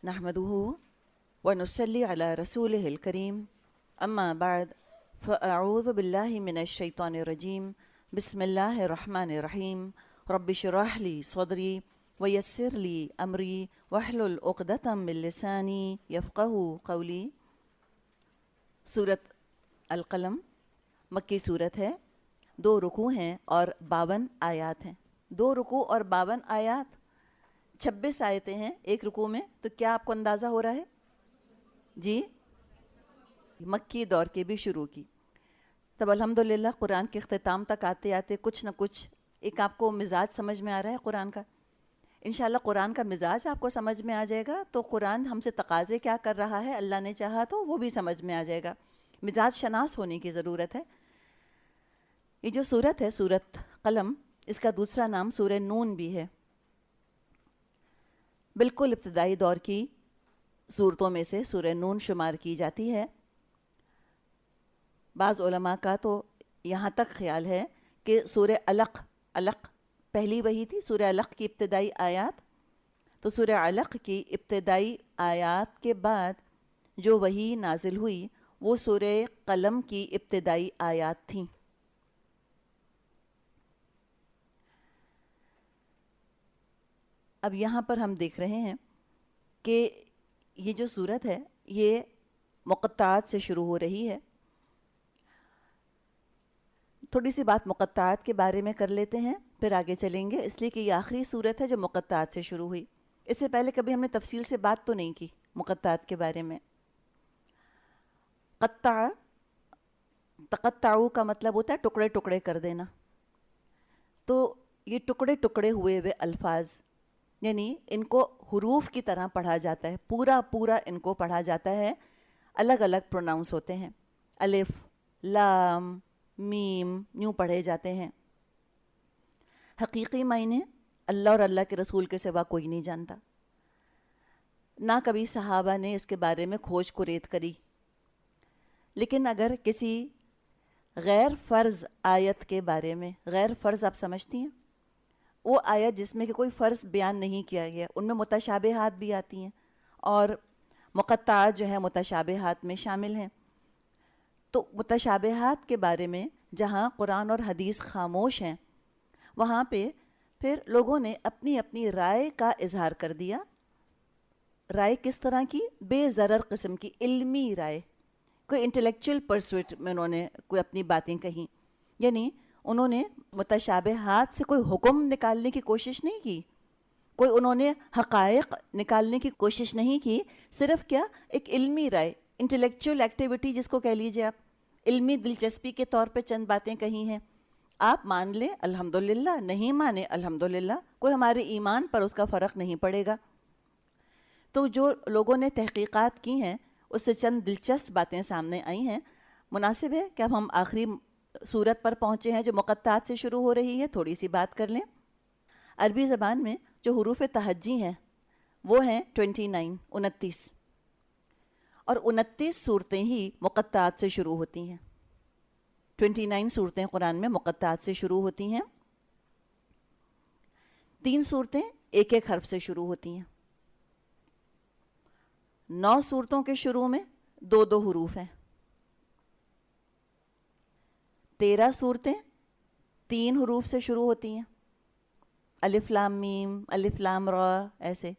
نحمده ونصلي على رسوله الكريم أما بعد فأعوذ بالله من الشيطان الرجيم بسم الله الرحمن الرحيم رب اشرح لي صدري ويسر لي أمري واحلل عقدة من لساني يفقهوا قولي. سورت القلم مکی صورت ہے، 2 رکوع ہیں اور 52 آیات ہیں. 2 رکوع اور 52 آیات، 26 آیتیں ہیں ایک رکوع میں. تو کیا آپ کو اندازہ ہو رہا ہے؟ جی، مکی دور کے بھی شروع کی. تب الحمدللہ قرآن کے اختتام تک آتے آتے کچھ نہ کچھ ایک آپ کو مزاج سمجھ میں آ رہا ہے قرآن کا. انشاءاللہ قرآن کا مزاج آپ کو سمجھ میں آ جائے گا تو قرآن ہم سے تقاضے کیا کر رہا ہے، اللہ نے چاہا تو وہ بھی سمجھ میں آ جائے گا. مزاج شناس ہونے کی ضرورت ہے. یہ جو سورت ہے سورت قلم، اس کا دوسرا نام سورہ نون بھی ہے. بالکل ابتدائی دور کی سورتوں میں سے سورہ نون شمار کی جاتی ہے. بعض علماء کا تو یہاں تک خیال ہے کہ سورہ علق پہلی وہی تھی، سورہ علق کی ابتدائی آیات. تو سورہ علق کی ابتدائی آیات کے بعد جو وحی نازل ہوئی وہ سورہ قلم کی ابتدائی آیات تھیں. اب یہاں پر ہم دیکھ رہے ہیں کہ یہ جو سورت ہے یہ مقطعات سے شروع ہو رہی ہے. تھوڑی سی بات مقطعات کے بارے میں کر لیتے ہیں پھر آگے چلیں گے، اس لیے کہ یہ آخری سورت ہے جو مقطعات سے شروع ہوئی. اس سے پہلے کبھی ہم نے تفصیل سے بات تو نہیں کی مقطعات کے بارے میں. قطع تقطعو کا مطلب ہوتا ہے ٹکڑے ٹکڑے کر دینا. تو یہ ٹکڑے ٹکڑے ہوئے ہوئے الفاظ، یعنی ان کو حروف کی طرح پڑھا جاتا ہے، پورا ان کو پڑھا جاتا ہے. الگ الگ پروناؤنس ہوتے ہیں، الف لام میم یوں پڑھے جاتے ہیں. حقیقی معنی اللہ اور اللہ کے رسول کے سوا کوئی نہیں جانتا. نہ کبھی صحابہ نے اس کے بارے میں کھوج کرید کری. لیکن اگر کسی غیر فرض آیت کے بارے میں، غیر فرض آپ سمجھتی ہیں وہ آیت جس میں کہ کوئی فرض بیان نہیں کیا گیا، ان میں متشابہات بھی آتی ہیں اور مقطعات جو ہیں متشابہات میں شامل ہیں. تو متشابہات کے بارے میں جہاں قرآن اور حدیث خاموش ہیں وہاں پہ پھر لوگوں نے اپنی اپنی رائے کا اظہار کر دیا. رائے کس طرح کی؟ بے ضرر قسم کی علمی رائے، کوئی انٹلیکچوئل پرسوٹ میں انہوں نے کوئی اپنی باتیں کہیں. یعنی انہوں نے متشابہات سے کوئی حکم نکالنے کی کوشش نہیں کی، کوئی انہوں نے حقائق نکالنے کی کوشش نہیں کی. صرف کیا، ایک علمی رائے، انٹلیکچوئل ایکٹیویٹی جس کو کہہ لیجئے آپ، علمی دلچسپی کے طور پہ چند باتیں کہی ہیں. آپ مان لیں الحمدللہ، نہیں مانے الحمدللہ، کوئی ہمارے ایمان پر اس کا فرق نہیں پڑے گا. تو جو لوگوں نے تحقیقات کی ہیں اس سے چند دلچسپ باتیں سامنے آئی ہیں. مناسب ہے کہ اب ہم آخری سورت پر پہنچے ہیں جو مقطعات سے شروع ہو رہی ہے، تھوڑی سی بات کر لیں. عربی زبان میں جو حروف تہجی ہیں وہ ہیں 29 اور 29 صورتیں ہی مقطعات سے شروع ہوتی ہیں. 29 صورتیں قرآن میں مقطعات سے شروع ہوتی ہیں. 3 صورتیں ایک ایک حرف سے شروع ہوتی ہیں. 9 صورتوں کے شروع میں 2 حروف ہیں. 13 صورتیں 3 حروف سے شروع ہوتی ہیں، الف لام میم، الف لام را ایسے.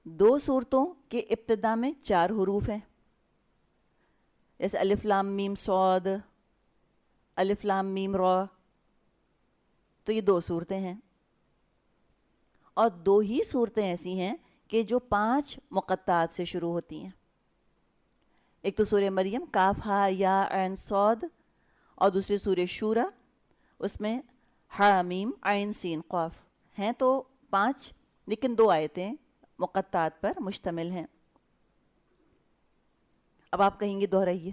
2 صورتوں کے ابتدا میں 4 حروف ہیں، جیسے الف لام میم صاد، الف لام میم را. تو یہ 2 صورتیں ہیں. اور 2 ہی صورتیں ایسی ہیں کہ جو 5 مقطعات سے شروع ہوتی ہیں. ایک تو سورہ مریم کاف ہا یا عین صاد، اور دوسری سورہ شورا اس میں ہا میم عین سین قاف. ہیں تو 5 لیکن 2 آیتیں مقطعات پر مشتمل ہیں. اب آپ کہیں گے دہرائیے.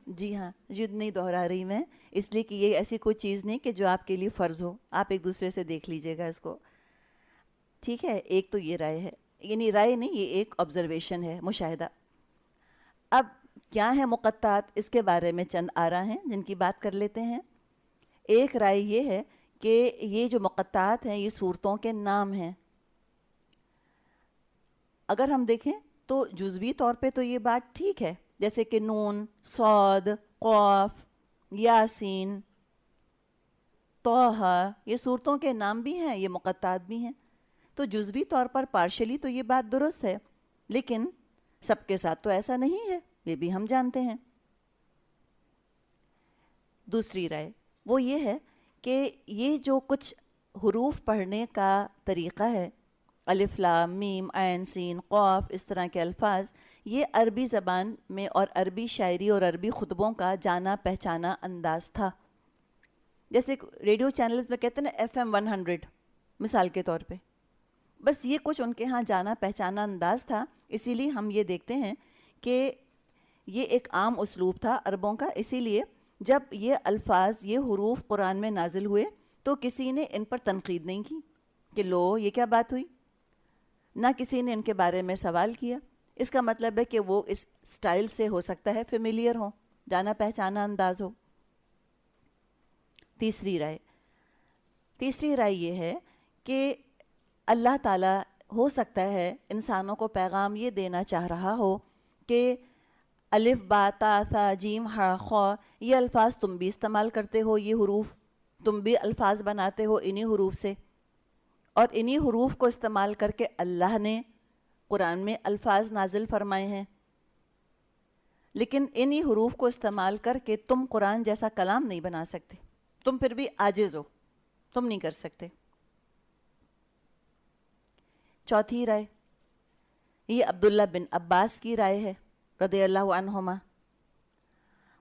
جی ہاں، جد نہیں دہرا رہی میں، اس لیے کہ یہ ایسی کوئی چیز نہیں کہ جو آپ کے لیے فرض ہو. آپ ایک دوسرے سے دیکھ لیجئے گا اس کو، ٹھیک ہے. ایک تو یہ رائے ہے، یعنی رائے نہیں، یہ ایک آبزرویشن ہے، مشاہدہ. اب کیا ہے مقطعات، اس کے بارے میں چند آراء ہیں جن کی بات کر لیتے ہیں. ایک رائے یہ ہے کہ یہ جو مقطعات ہیں یہ صورتوں کے نام ہیں. اگر ہم دیکھیں تو جزوی طور پہ تو یہ بات ٹھیک ہے، جیسے کہ نون، صاد، قاف، یاسین، طہ، یہ صورتوں کے نام بھی ہیں، یہ مقطعات بھی ہیں، تو جزوی طور پر پارشلی تو یہ بات درست ہے، لیکن سب کے ساتھ تو ایسا نہیں ہے، یہ بھی ہم جانتے ہیں۔ دوسری رائے وہ یہ ہے کہ یہ جو کچھ حروف پڑھنے کا طریقہ ہے، الف لام میم عین سین قاف، اس طرح کے الفاظ، یہ عربی زبان میں اور عربی شاعری اور عربی خطبوں کا جانا پہچانا انداز تھا۔ جیسے ریڈیو چینلز میں کہتے ہیں نا FM 100 مثال کے طور پہ، بس یہ کچھ ان کے ہاں جانا پہچانا انداز تھا، اسی لیے ہم یہ دیکھتے ہیں کہ یہ ایک عام اسلوب تھا عربوں کا۔ اسی لیے جب یہ الفاظ، یہ حروف قرآن میں نازل ہوئے تو کسی نے ان پر تنقید نہیں کی کہ لو یہ کیا بات ہوئی، نہ کسی نے ان کے بارے میں سوال کیا۔ اس کا مطلب ہے کہ وہ اس سٹائل سے ہو سکتا ہے فیملیئر ہو، جانا پہچانا انداز ہو۔ تیسری رائے یہ ہے کہ اللہ تعالیٰ ہو سکتا ہے انسانوں کو پیغام یہ دینا چاہ رہا ہو کہ الف با تا ثا جیم ہا خا، یہ الفاظ تم بھی استعمال کرتے ہو، یہ حروف تم بھی الفاظ بناتے ہو انہی حروف سے، اور انہی حروف کو استعمال کر کے اللہ نے قرآن میں الفاظ نازل فرمائے ہیں، لیکن انہی حروف کو استعمال کر کے تم قرآن جیسا کلام نہیں بنا سکتے، تم پھر بھی عاجز ہو، تم نہیں کر سکتے۔ چوتھی رائے یہ عبداللہ بن عباس کی رائے ہے رضی اللہ عنہما۔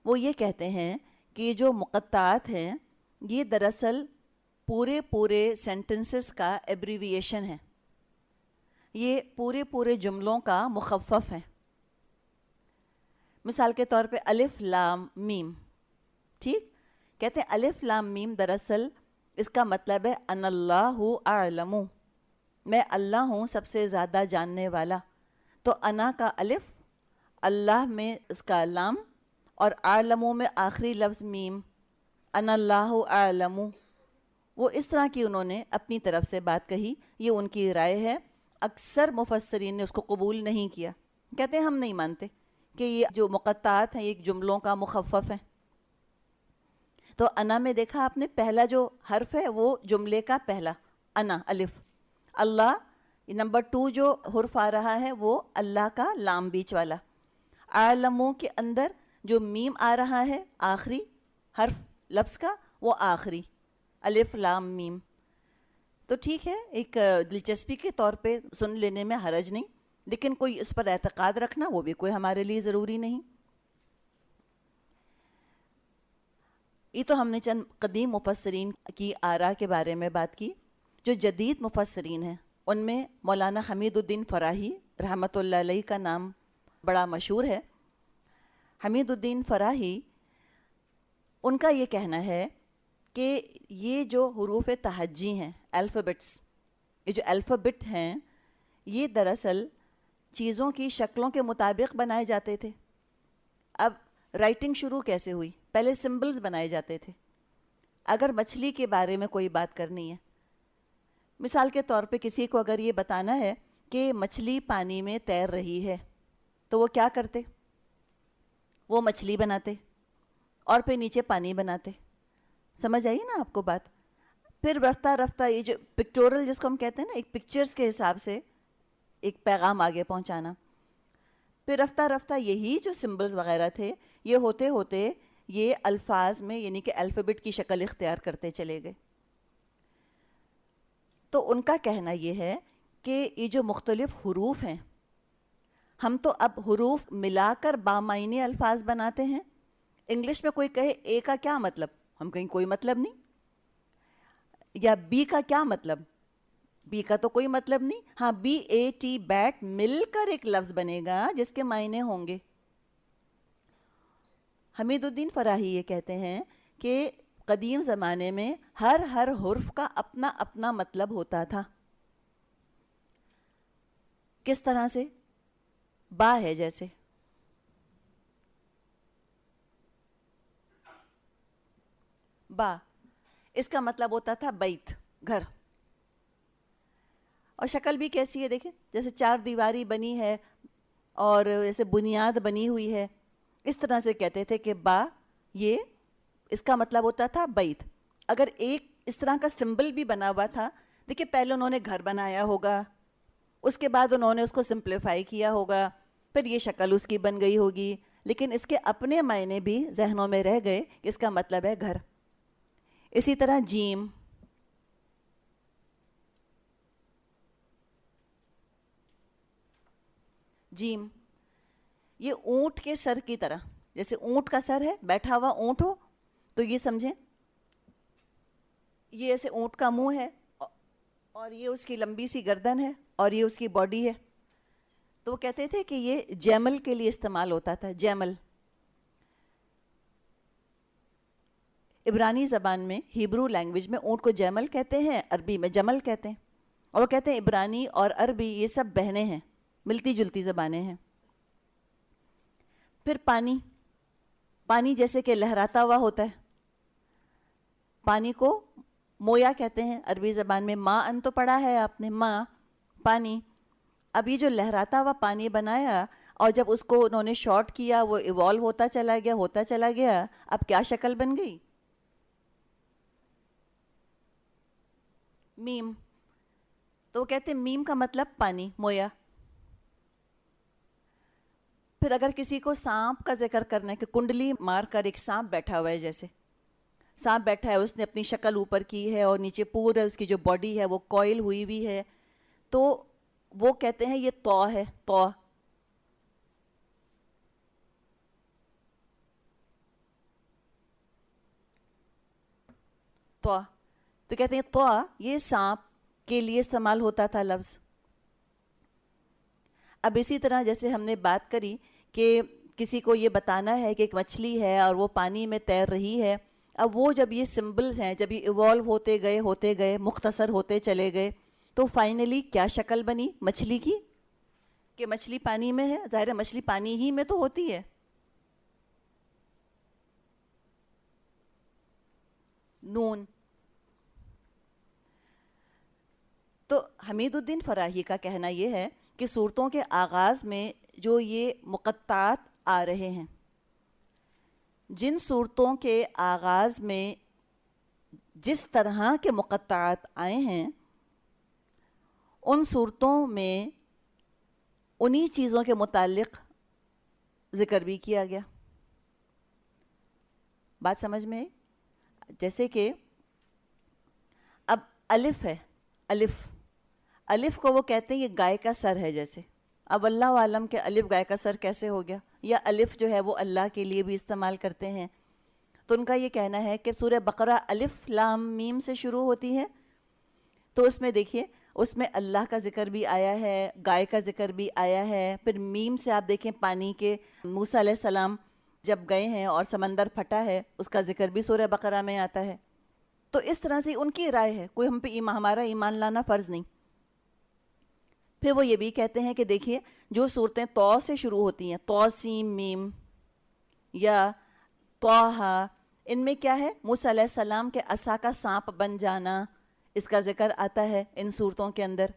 وہ یہ کہتے ہیں کہ یہ جو مقطعات ہیں یہ دراصل پورے سینٹنسز کا ایبریویشن ہے، یہ پورے جملوں کا مخفف ہے۔ مثال کے طور پہ الف لام میم، ٹھیک، کہتے ہیں الف لام میم دراصل اس کا مطلب ہے ان اللہ اعلم، میں اللہ ہوں سب سے زیادہ جاننے والا، تو انا کا الف، اللہ میں اس کا لام، اور اعلم میں آخری لفظ میم، ان اللہ اعلم، وہ اس طرح کی انہوں نے اپنی طرف سے بات کہی، یہ ان کی رائے ہے۔ اکثر مفسرین نے اس کو قبول نہیں کیا، کہتے ہیں ہم نہیں مانتے کہ یہ جو مقطعات ہیں یہ جملوں کا مخفف ہیں۔ تو انا میں دیکھا آپ نے پہلا جو حرف ہے وہ جملے کا پہلا انا الف، اللہ نمبر 2 جو حرف آ رہا ہے وہ اللہ کا لام بیچ والا، اعلموں کے اندر جو میم آ رہا ہے آخری حرف لفظ کا وہ آخری الف لام میم۔ تو ٹھیک ہے، ایک دلچسپی کے طور پہ سن لینے میں حرج نہیں، لیکن کوئی اس پر اعتقاد رکھنا وہ بھی کوئی ہمارے لیے ضروری نہیں۔ یہ تو ہم نے چند قدیم مفسرین کی آراء کے بارے میں بات کی۔ جو جدید مفسرین ہیں ان میں مولانا حمید الدین فراہی رحمۃ اللہ علیہ کا نام بڑا مشہور ہے۔ حمید الدین فراہی، ان کا یہ کہنا ہے کہ یہ جو حروف تہجی ہیں، الفابٹس، یہ جو الفابٹ ہیں یہ دراصل چیزوں کی شکلوں کے مطابق بنائے جاتے تھے۔ اب رائٹنگ شروع کیسے ہوئی؟ پہلے سمبلز بنائے جاتے تھے۔ اگر مچھلی کے بارے میں کوئی بات کرنی ہے، مثال کے طور پہ کسی کو اگر یہ بتانا ہے کہ مچھلی پانی میں تیر رہی ہے تو وہ کیا کرتے؟ وہ مچھلی بناتے اور پھر نیچے پانی بناتے۔ سمجھ آئی نا آپ کو بات؟ پھر رفتہ رفتہ یہ جو پکٹورل جس کو ہم کہتے ہیں نا، ایک پکچرز کے حساب سے ایک پیغام آگے پہنچانا، پھر رفتہ رفتہ یہی جو سمبلز وغیرہ تھے یہ ہوتے ہوتے یہ الفاظ میں یعنی کہ الفابٹ کی شکل اختیار کرتے چلے گئے۔ تو ان کا کہنا یہ ہے کہ یہ جو مختلف حروف ہیں ہم تو اب حروف ملا کر بامعنی الفاظ بناتے ہیں۔ انگلش میں کوئی کہے اے کا کیا مطلب، ہم کہیں کوئی مطلب نہیں، یا بی کا کیا مطلب، بی کا تو کوئی مطلب نہیں، ہاں BAT بیٹ مل کر ایک لفظ بنے گا جس کے معنی ہوں گے۔ حمید الدین فراہی یہ کہتے ہیں کہ قدیم زمانے میں ہر حرف کا اپنا اپنا مطلب ہوتا تھا۔ کس طرح سے؟ با ہے جیسے، با اس کا مطلب ہوتا تھا بیت، گھر، اور شکل بھی کیسی ہے دیکھیں، جیسے چار دیواری بنی ہے اور جیسے بنیاد بنی ہوئی ہے، اس طرح سے کہتے تھے کہ با یہ اس کا مطلب ہوتا تھا بیت. اگر ایک اس طرح کا سمبل بھی بنا ہوا تھا، دیکھیں پہلے انہوں نے گھر بنایا ہوگا، اس کے بعد انہوں نے اس کو سمپلیفائی کیا ہوگا، پھر یہ شکل اس کی بن گئی ہوگی، لیکن اس کے اپنے معنی بھی ذہنوں میں رہ گئے. اس کا مطلب ہے گھر. اسی طرح جیم، جیم یہ اونٹ کے سر کی طرح، جیسے اونٹ کا سر ہے، بیٹھا ہوا اونٹ ہو تو یہ سمجھیں یہ ایسے اونٹ کا منہ ہے اور یہ اس کی لمبی سی گردن ہے اور یہ اس کی باڈی ہے. تو وہ کہتے تھے کہ یہ جیمل کے لیے استعمال ہوتا تھا. جیمل عبرانی زبان میں، ہیبرو لینگویج میں اونٹ کو جیمل کہتے ہیں، عربی میں جمل کہتے ہیں. اور وہ کہتے ہیں عبرانی اور عربی یہ سب بہنیں ہیں، ملتی جلتی زبانیں ہیں. پھر پانی، پانی جیسے کہ لہراتا ہوا ہوتا ہے، پانی کو مویا کہتے ہیں عربی زبان میں. ماں ان تو پڑھا ہے آپ نے، ماں پانی. اب یہ جو لہراتا ہوا پانی بنایا اور جب اس کو انہوں نے شارٹ کیا، وہ ایوالو ہوتا چلا گیا، ہوتا چلا گیا. اب کیا شکل بن گئی؟ میم. تو وہ کہتے ہیں میم کا مطلب پانی، مویا. پھر اگر کسی کو سانپ کا ذکر کرنا ہے کہ کنڈلی مار کر ایک سانپ بیٹھا ہوا ہے، جیسے سانپ بیٹھا ہے، اس نے اپنی شکل اوپر کی ہے اور نیچے پورا اس کی جو باڈی ہے وہ کوئل ہوئی ہوئی ہے، تو وہ کہتے ہیں یہ تو ہے، تو. تو کہتے ہیں تو یہ سانپ کے لیے استعمال ہوتا تھا لفظ. اب اسی طرح جیسے ہم نے بات کری کہ کسی کو یہ بتانا ہے کہ ایک مچھلی ہے اور وہ پانی میں تیر رہی ہے. اب وہ جب یہ سمبلز ہیں، جب یہ ایوالو ہوتے گئے مختصر ہوتے چلے گئے، تو فائنلی کیا شکل بنی مچھلی کی؟ کہ مچھلی پانی میں ہے. ظاہر ہے مچھلی پانی ہی میں تو ہوتی ہے. نون. تو حمید الدین فراہی کا کہنا یہ ہے کہ صورتوں کے آغاز میں جو یہ مقطعات آ رہے ہیں، جن صورتوں کے آغاز میں جس طرح کے مقطعات آئے ہیں، ان صورتوں میں انہی چیزوں کے متعلق ذکر بھی کیا گیا. بات سمجھ میں؟ جیسے کہ اب الف ہے، الف کو وہ کہتے ہیں یہ گائے کا سر ہے. جیسے اب اللہ عالم کے الف گائے کا سر کیسے ہو گیا، یا الف جو ہے وہ اللہ کے لیے بھی استعمال کرتے ہیں. تو ان کا یہ کہنا ہے کہ سورہ بقرہ الف لام میم سے شروع ہوتی ہے، تو اس میں دیکھیے اس میں اللہ کا ذکر بھی آیا ہے، گائے کا ذکر بھی آیا ہے. پھر میم سے آپ دیکھیں پانی کے، موسیٰ علیہ السلام جب گئے ہیں اور سمندر پھٹا ہے، اس کا ذکر بھی سورہ بقرہ میں آتا ہے. تو اس طرح سے ان کی رائے ہے، کوئی ہم پہ ہمارا ایمان لانا فرض نہیں. پھر وہ یہ بھی کہتے ہیں کہ دیکھیے جو صورتیں تو سے شروع ہوتی ہیں، تو سین میم یا طٰہٰ، ان میں کیا ہے؟ موسیٰ علیہ السلام کے عصا کا سانپ بن جانا، اس کا ذکر آتا ہے ان صورتوں کے اندر.